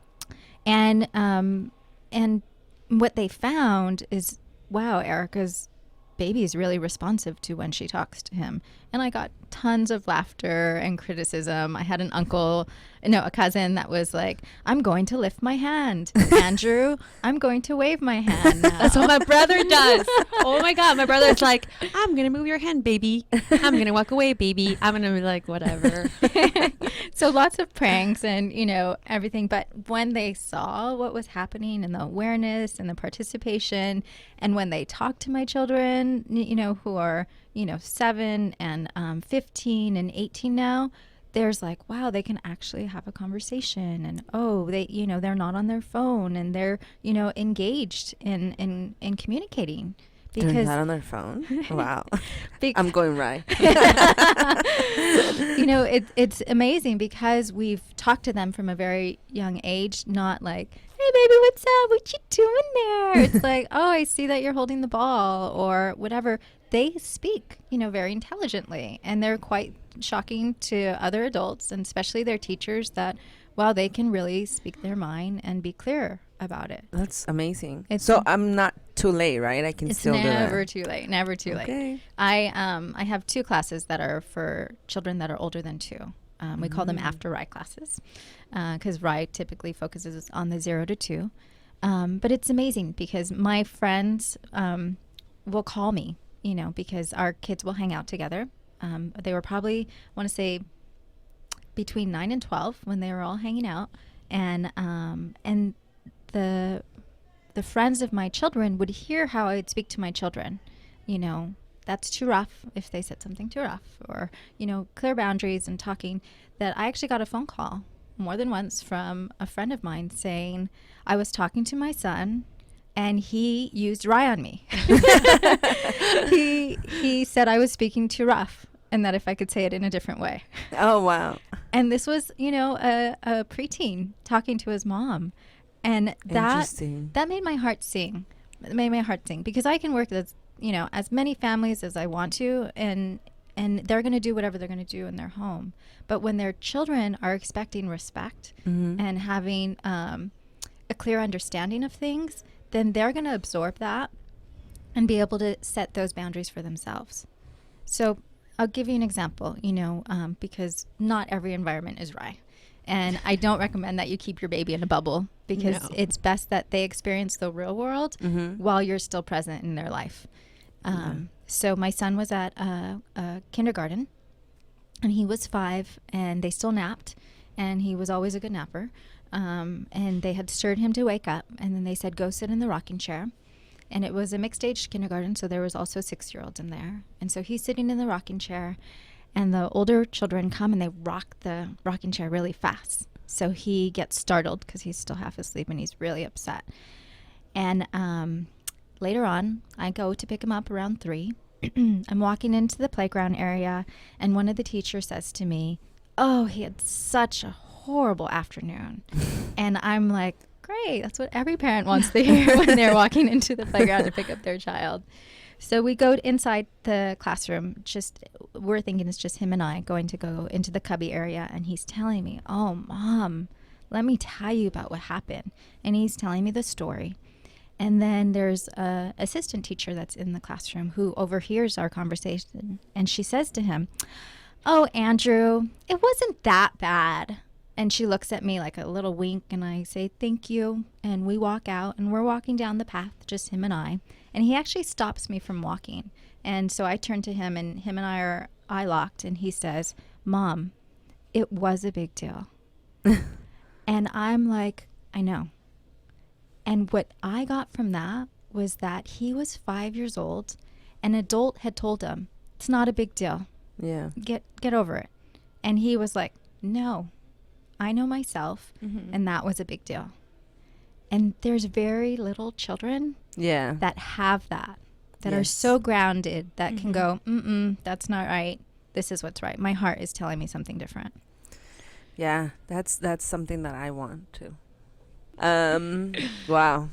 And what they found is, wow, Erica's baby is really responsive to when she talks to him. And I got tons of laughter and criticism. I had a cousin that was like, I'm going to lift my hand. Andrew, I'm going to wave my hand now. That's what my brother does. Oh my God. My brother's like, I'm going to move your hand, baby. I'm going to walk away, baby. I'm going to be like, whatever. So lots of pranks and, everything. But when they saw what was happening and the awareness and the participation, and when they talked to my children, who are, 7 and 15 and 18 now, there's like, wow, they can actually have a conversation, and they, they're not on their phone, and they're, engaged in communicating. Because they're not on their phone. Wow. I'm going right. It's amazing because we've talked to them from a very young age, not like, hey baby, what's up? What you doing there? It's like, oh, I see that you're holding the ball or whatever. They speak, very intelligently, and they're quite shocking to other adults, and especially their teachers, that, wow, they can really speak their mind and be clear about it. That's amazing. So I'm not too late, right? I can still do that. It's never too late. Never too late. I have 2 classes that are for children that are older than 2. We call them after RIE classes, because RIE typically focuses on the 0 to 2. But it's amazing because my friends will call me, because our kids will hang out together. They were probably, I want to say, between 9 and 12 when they were all hanging out, and the friends of my children would hear how I would speak to my children. That's too rough, if they said something too rough, or clear boundaries and talking. That I actually got a phone call more than once from a friend of mine saying I was talking to my son and he used RIE on me. He said I was speaking too rough, and that if I could say it in a different way. Oh, wow. And this was, a preteen talking to his mom. And that made my heart sing. It made my heart sing, because I can work with, as many families as I want to, and they're going to do whatever they're going to do in their home. But when their children are expecting respect and having a clear understanding of things, then they're going to absorb that and be able to set those boundaries for themselves. So I'll give you an example, because not every environment is RIE. And I don't recommend that you keep your baby in a bubble, because it's best that they experience the real world while you're still present in their life. So my son was at a kindergarten, and he was 5, and they still napped, and he was always a good napper. And they had stirred him to wake up, and then they said, go sit in the rocking chair. And it was a mixed-age kindergarten, so there was also 6-year-olds in there. And so he's sitting in the rocking chair, and the older children come and they rock the rocking chair really fast. So he gets startled because he's still half asleep and he's really upset. And later on, I go to pick him up around 3. I'm walking into the playground area, and one of the teachers says to me, oh, he had such a horrible afternoon. And I'm like, great, that's what every parent wants to hear when they're walking into the playground to pick up their child. So we go inside the classroom. We're thinking it's just him and I going to go into the cubby area, and he's telling me, oh, Mom, let me tell you about what happened. And he's telling me the story. And then there's a assistant teacher that's in the classroom who overhears our conversation, and she says to him, oh, Andrew, it wasn't that bad. And she looks at me like a little wink, and I say, thank you. And we walk out, and we're walking down the path, just him and I. And he actually stops me from walking. And so I turn to him, and him and I are eye locked, and he says, Mom, it was a big deal. And I'm like, I know. And what I got from that was that he was 5 years old. An adult had told him, it's not a big deal. Yeah. Get over it. And he was like, no, I know myself. And that was a big deal. And there's very little children that have that are so grounded that can go, that's not right. This is what's right. My heart is telling me something different. Yeah, that's something that I want to. Wow.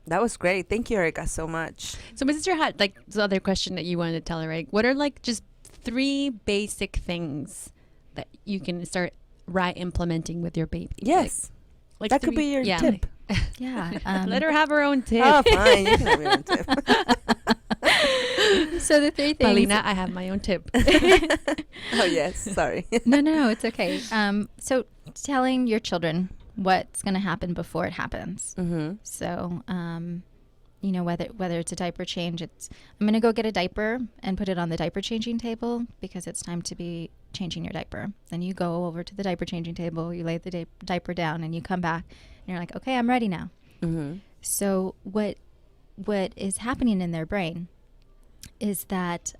That was great. Thank you, Erika, so much. So my sister had like the other question that you wanted to tell her, right? What are like just 3 basic things that you can start implementing with your baby? Yes. Like that could be your tip. Yeah. Let her have her own tip. Oh, fine. You can have your own tip. So the 3 things. Paulina, I have my own tip. Oh, yes. Sorry. No, it's okay. So telling your children what's going to happen before it happens. So, you know, whether it's a diaper change, I'm going to go get a diaper and put it on the diaper changing table because it's time to be changing your diaper. Then you go over to the diaper changing table, you lay the diaper down, and you come back and you're like, okay, I'm ready now. So what is happening in their brain is that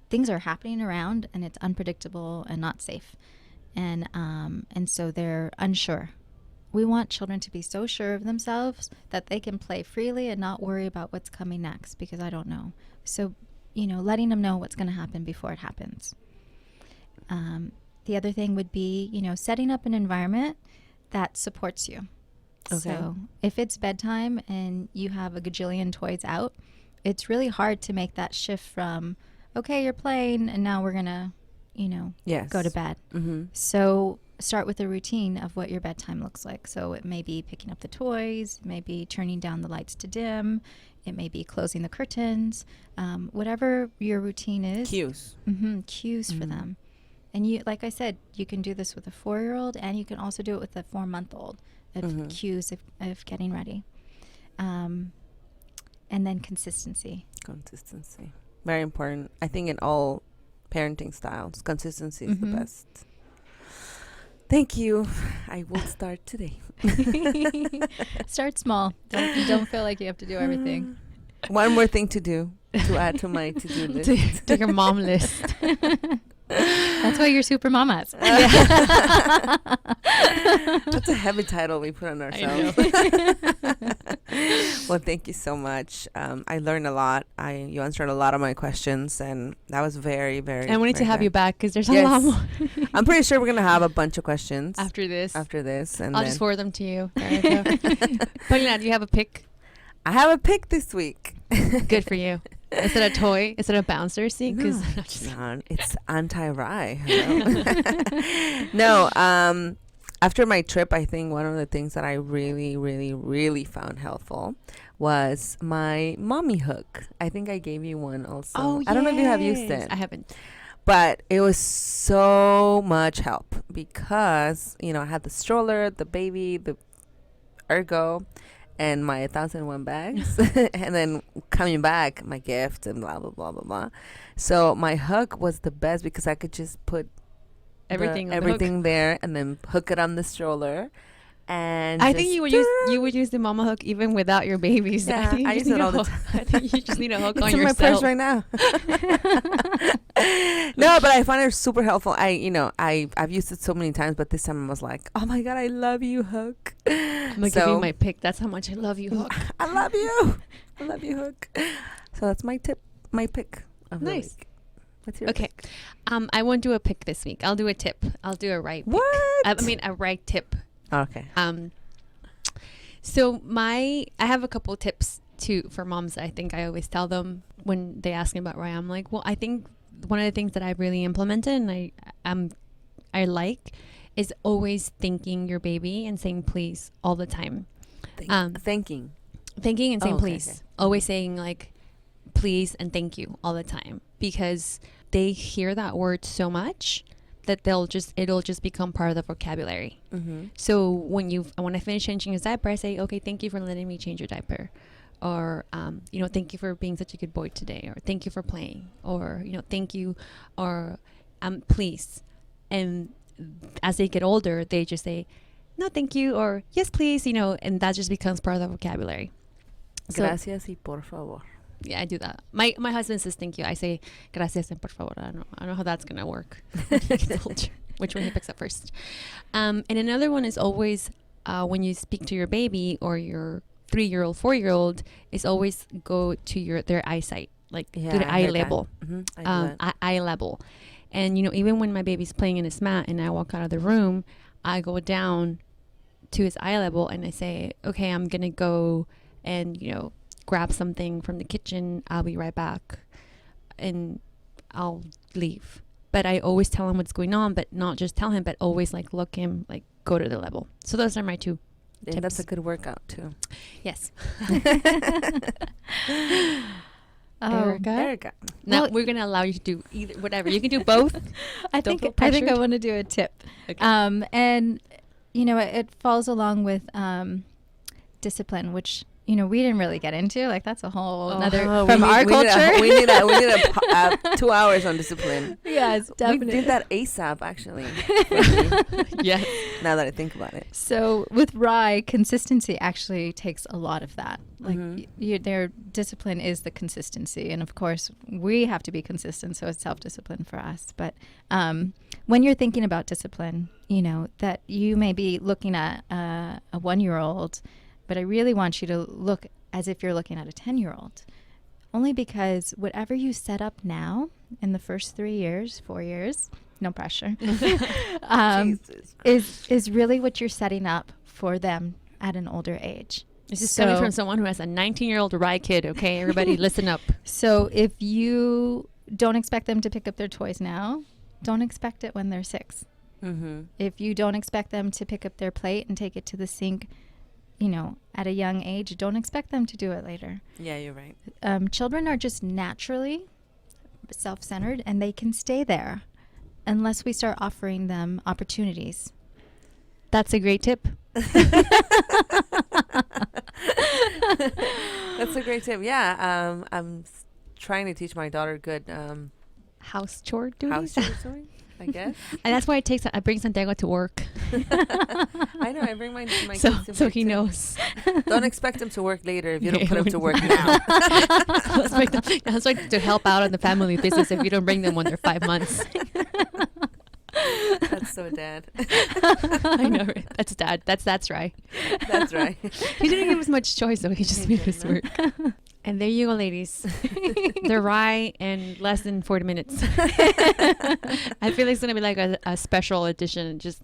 things are happening around and it's unpredictable and not safe. And so they're unsure. We want children to be so sure of themselves that they can play freely and not worry about what's coming next because I don't know. So, you know, letting them know what's going to happen before it happens. The other thing would be, you know, setting up an environment that supports you. Okay. So if it's bedtime and you have a gajillion toys out, it's really hard to make that shift from, okay, you're playing and now we're going to, you know, go to bed. So start with a routine of what your bedtime looks like. So it may be picking up the toys, maybe turning down the lights to dim. It may be closing the curtains, whatever your routine is. Cues. Cues for them. And you, like I said, you can do this with a 4-year-old and you can also do it with a 4-month-old of cues of getting ready. And then consistency. Consistency. Very important. I think in all parenting styles, consistency is the best. Thank you. I will start today. Start small. Don't feel like you have to do everything. One more thing to do to add to my to-do list. to your mom list. That's why you're super mamas. That's a heavy title we put on ourselves. Well, thank you so much. I learned a lot. You answered a lot of my questions, and that was very, very. And we need to have you back because there's a lot more. I'm pretty sure we're gonna have a bunch of questions after this, and I'll just forward them to you. Paulina, do you have a pick? I have a pick this week. Good for you. Is it a toy? Is it a bouncer seat? No, it's anti-RIE. No, after my trip, I think one of the things that I really, really, really found helpful was my mommy hook. I think I gave you one also. Oh, I don't know if you have used it. I haven't. But it was so much help because, you know, I had the stroller, the baby, the ergo, and my 1,001 bags. And then coming back, my gift and blah, blah, blah, blah, blah. So my hook was the best because I could just put everything there and then hook it on the stroller. And I think you would use the mama hook even without your babies. Yeah, I use it all the time. I think you just need a hook it's on in yourself. my purse right now. No, but I find it super helpful. I've used it so many times, but this time I was like, oh my God, I love you, hook. I'm gonna give you my pick. That's how much I love you, hook. I love you. I love you, hook. So that's my pick of the week. What's your pick? I won't do a pick this week. I'll do a tip. I'll do a right pick. What? A right tip. Okay. So I have a couple tips for moms. I think I always tell them when they ask me about RIE. I'm like, well, I think one of the things that I've really implemented and I like is always thanking your baby and saying please all the time. Thanking and saying please. Okay. Always saying like please and thank you all the time because they hear that word so much that it'll just become part of the vocabulary. So when I finish changing his diaper, I say, okay, thank you for letting me change your diaper, or thank you for being such a good boy today, or thank you for playing, or thank you, or please. And as they get older, they just say no thank you or yes please, and that just becomes part of the vocabulary. So, Gracias y por favor. yeah, I do that. My husband says thank you. I say gracias and por favor. I don't know how that's gonna work. Which one he picks up first. And another one is always when you speak to your baby or your 3-year-old, 4-year-old, is always go to their eyesight, like to the eye level, eye level. And even when my baby's playing in his mat and I walk out of the room, I go down to his eye level and I say, okay, I'm gonna go and grab something from the kitchen. I'll be right back, and I'll leave. But I always tell him what's going on, but not just tell him, but always look him, go to the level. So those are my 2 tips. That's a good workout too. Yes. Erika. Now we're gonna allow you to do either, whatever. You can do both. I think I want to do a tip. Okay. And it falls along with discipline, which we didn't really get into. That's a whole another from our culture. We need 2 hours on discipline. Yes, definitely. We did that ASAP, actually. Yes. Now that I think about it. So with RIE, consistency actually takes a lot of that. Their discipline is the consistency. And of course, we have to be consistent. So it's self-discipline for us. But when you're thinking about discipline, that you may be looking at a 1-year-old, but I really want you to look as if you're looking at a 10-year-old. Only because whatever you set up now in the first 3 years, 4 years, no pressure, is really what you're setting up for them at an older age. This is coming from someone who has a 19-year-old RIE kid, okay? Everybody listen up. So if you don't expect them to pick up their toys now, don't expect it when they're 6. Mm-hmm. If you don't expect them to pick up their plate and take it to the sink, at a young age, don't expect them to do it later. Yeah, you're right. Children are just naturally self-centered, and they can stay there unless we start offering them opportunities. That's a great tip. That's a great tip. Yeah, I'm trying to teach my daughter good house chore duties. I guess. And that's why I bring Santiago to work. I know. I bring my kids to work so he too. knows. Don't expect him to work later if you don't put him to work now. That's why to help out on the family business if you don't bring them when they're 5 months. That's so dad. I know, right? That's dad. That's right. That's right. He didn't give us much choice, though. He just made us work. And there you go, ladies. The RIE in less than 40 minutes. I feel like it's gonna be like a special edition. Just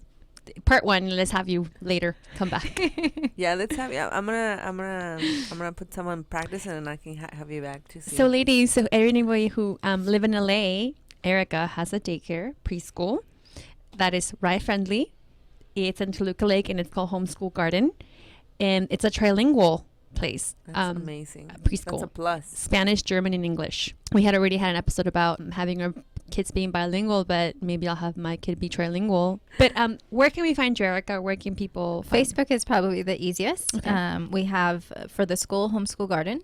part 1. Let's have you later come back. Yeah, let's have. Yeah, I'm gonna put some on practice, and then I can have you back to see. So, ladies, so anybody who live in LA, Erika has a daycare preschool that is RIE friendly. It's in Toluca Lake, and it's called Homeschool Garden, and it's a trilingual place. That's amazing. Preschool. That's a plus. Spanish, German, and English. We already had an episode about having our kids being bilingual, but maybe I'll have my kid be trilingual. But where can we find you, Erika? Where can people find Facebook is probably the easiest. Okay. We have for the school Homeschool Garden,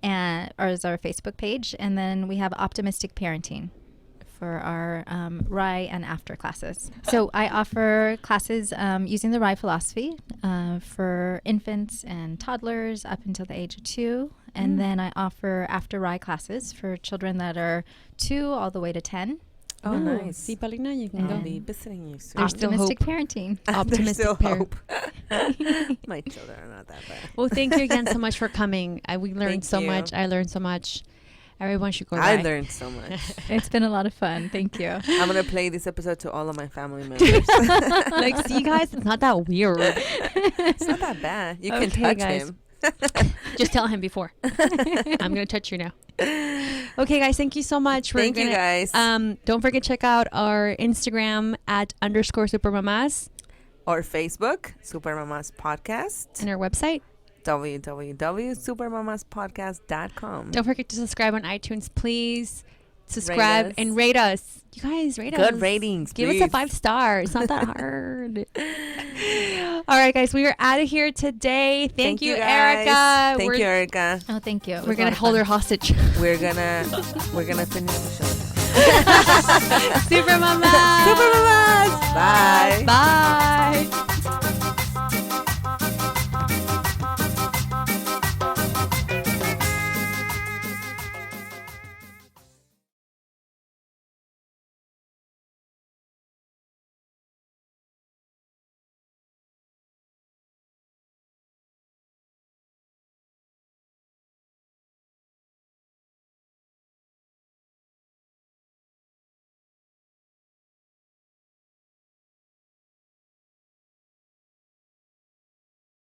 or is our Facebook page, and then we have Optimistic Parenting for our RIE and after classes. So I offer classes using the RIE philosophy for infants and toddlers up until the age of 2. And then I offer after RIE classes for children that are 2 all the way to 10. Oh, nice. See, Paulina, you can I'll go. be visiting you soon. There's still Optimistic hope. parenting. There's still pair. hope. My children are not that bad. Well, thank you again so much for coming. We learned Thank so you. much. I learned so much. Everyone should go I RIE. learned so much. It's been a lot of fun. Thank you. I'm gonna play this episode to all of my family members. Like, see, guys, it's not that weird. It's not that bad. You can Okay, touch guys. him. Just tell him before. I'm gonna touch you now. Okay, guys, thank you so much. Thank you, guys. Don't forget to check out our Instagram at _Super Mamás Or Facebook, Super Mamás Podcast. and our website. www.supermamaspodcast.com. Don't forget to subscribe on iTunes, please. Subscribe Rate us. and rate us. You guys, rate us. Good ratings, Give us please. a 5-star. It's not that hard. All right, guys, we are out of here today. Thank you, guys. Erica. Thank you, Erica. Oh, thank you. We're gonna hold her hostage. We're gonna finish the show. Super Mama. Super Mamas. Bye. Bye.